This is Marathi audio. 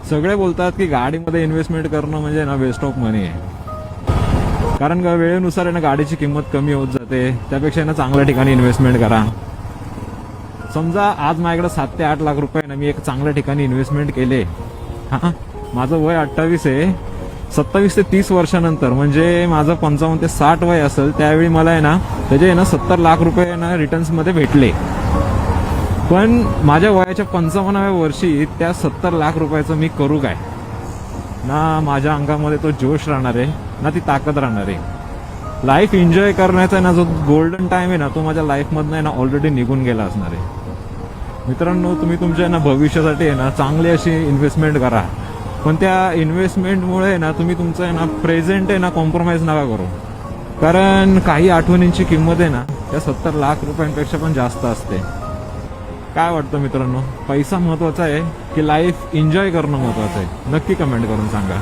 सगळे बोलतात की गाडीमध्ये इन्व्हेस्टमेंट करणं म्हणजे ना वेस्ट ऑफ मनी आहे, कारण का वेळेनुसार आहे ना गाडीची किंमत कमी होत जाते. त्यापेक्षा ना चांगल्या ठिकाणी इन्व्हेस्टमेंट करा. समजा आज माझ्याकडे 7 ते 8 लाख रुपये ना मी एक चांगल्या ठिकाणी इन्व्हेस्टमेंट केले. हां, माझं वय 28 आहे. 27 ते 30 वर्षानंतर म्हणजे माझं 55 ते 60 वय असेल त्यावेळी मला आहे ना त्याचे ना 70 लाख रुपये ना रिटर्न्समध्ये भेटले. पण माझ्या वयाच्या 55व्या वर्षी त्या 70 लाख रुपयाचं मी करू काय? ना माझ्या अंगामध्ये तो जोश राहणार आहे, ना ती ताकद राहणार आहे. लाईफ एन्जॉय करण्याचा ना जो गोल्डन टाइम आहे ना तो माझ्या लाईफमधनं ना ऑलरेडी निघून गेला असणार आहे. मित्रांनो, तुम्ही तुमच्या ना भविष्यासाठी आहे ना चांगली अशी इन्व्हेस्टमेंट करा. पण त्या इन्व्हेस्टमेंटमुळे ना तुम्ही तुमचं आहे ना प्रेझेंट आहे ना कॉम्प्रोमाइज नका करू. कारण काही आठवणींची किंमत आहे ना त्या 70 लाख रुपयांपेक्षा पण जास्त असते. काय वाटतं मित्रांनो, पैसा महत्वाचा आहे की लाईफ एन्जॉय करणं महत्वाचं आहे? नक्की कमेंट करून सांगा.